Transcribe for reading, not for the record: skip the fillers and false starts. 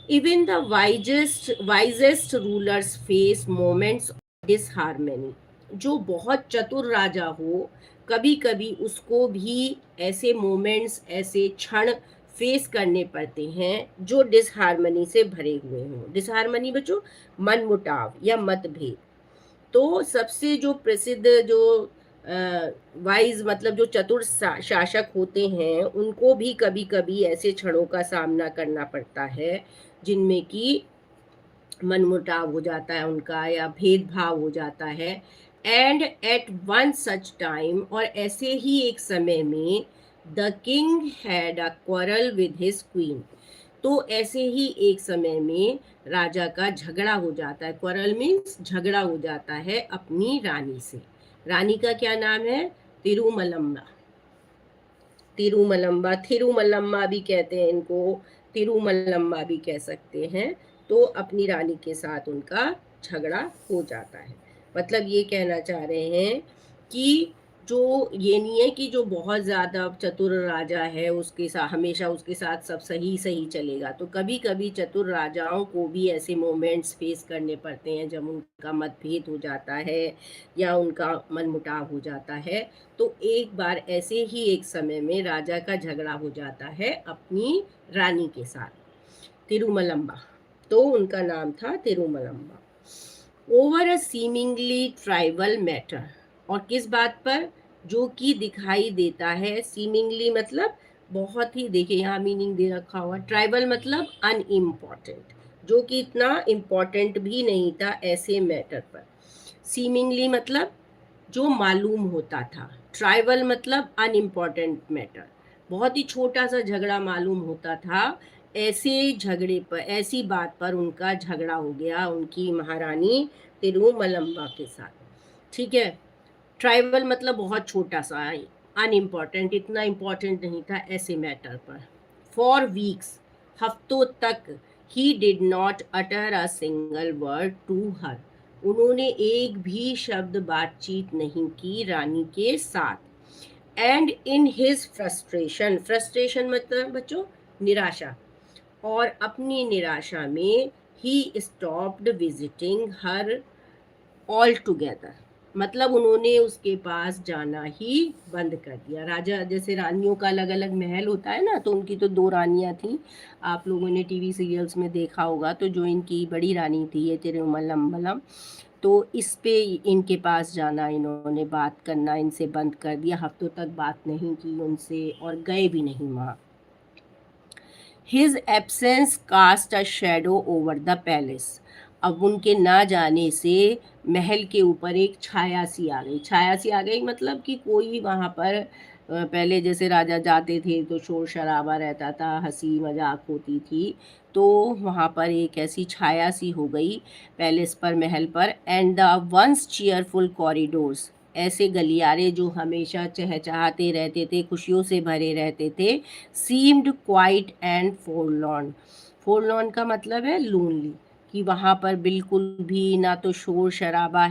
Even the wisest rulers face moments of disharmony. जो बहुत चतुर राजा हो, कभी कभी उसको भी ऐसे मोमेंट्स, ऐसे क्षण फेस करने पड़ते हैं जो डिसहारमनी से भरे हुए हों। डिसहारमनी बच्चों, मनमुटाव या मतभेद। तो सबसे जो प्रसिद्ध जो वाइज मतलब जो चतुर शासक होते हैं, उनको भी कभी कभी ऐसे क्षणों का सामना करना पड़ता है जिनमें कि मनमुटाव हो जाता है उनका या भेदभाव हो जाता है। And at one such time, और ऐसे ही एक समय में, the king had a quarrel with his queen. तो ऐसे ही एक समय में राजा का झगड़ा हो जाता है। क्वारल मीन्स झगड़ा हो जाता है अपनी रानी से। रानी का क्या नाम है? तिरुमलम्बा। तिरुमलम्बा, थिरुमलम्मा भी कहते हैं इनको, तिरुमलम्मा भी कह सकते हैं। तो अपनी रानी के साथ उनका झगड़ा हो जाता है। मतलब ये कहना चाह रहे हैं कि जो ये नहीं है कि जो बहुत ज़्यादा चतुर राजा है उसके साथ हमेशा उसके साथ सब सही सही चलेगा। तो कभी कभी चतुर राजाओं को भी ऐसे मोमेंट्स फेस करने पड़ते हैं जब उनका मतभेद हो जाता है या उनका मनमुटाव हो जाता है। तो एक बार ऐसे ही एक समय में राजा का झगड़ा हो जाता है अपनी रानी के साथ, तिरुमलम्बा। तो उनका नाम था Tirumalamba. Over a seemingly tribal matter, और किस बात पर? जो कि दिखाई देता है, सीमिंगली मतलब बहुत ही, देखिए यहाँ मीनिंग दे रखा हुआ, ट्राइबल मतलब अनइम्पॉर्टेंट, जो कि इतना इम्पॉर्टेंट भी नहीं था ऐसे मैटर पर। सीमिंगली मतलब जो मालूम होता था, ट्राइबल मतलब अनइम्पॉर्टेंट मैटर, बहुत ही छोटा सा झगड़ा मालूम होता था। ऐसे झगड़े पर, ऐसी बात पर उनका झगड़ा हो गया उनकी महारानी तिरुमलम्बा के साथ। ठीक है। ट्राइबल मतलब बहुत छोटा सा, अनइम्पॉर्टेंट, इतना इम्पॉर्टेंट नहीं था ऐसे मैटर पर। फॉर वीक्स, हफ्तों तक, he did not utter a single word to her, उन्होंने एक भी शब्द बातचीत नहीं की रानी के साथ। And in his frustration, frustration मतलब बच्चों निराशा, और अपनी निराशा में he stopped visiting her all together, मतलब उन्होंने उसके पास जाना ही बंद कर दिया। राजा जैसे रानियों का अलग अलग महल होता है ना, तो उनकी तो दो रानियां थी, आप लोगों ने टीवी सीरियल्स में देखा होगा। तो जो इनकी बड़ी रानी थी ये तिरुमलम्बलम, तो इस पे इनके पास जाना, इन्होंने बात करना इनसे बंद कर दिया, हफ्तों तक बात नहीं की उनसे और गए भी नहीं वहाँ। His absence cast a shadow over the palace, अब उनके ना जाने से महल के ऊपर एक छाया सी आ गई। छाया सी आ गई मतलब कि कोई वहाँ पर पहले जैसे राजा जाते थे तो शोर शराबा रहता था, हंसी मजाक होती थी, तो वहाँ पर एक ऐसी छाया सी हो गई पैलेस पर, महल पर। And the ones cheerful corridors, ऐसे गलियारे जो हमेशा चहचहाते रहते थे, खुशियों से भरे रहते थे, सीम्ड क्वाइट एंड फोरलॉर्न। फोरलॉर्न का मतलब है लोनली, कि वहाँ पर बिल्कुल भी ना तो शोर शराबा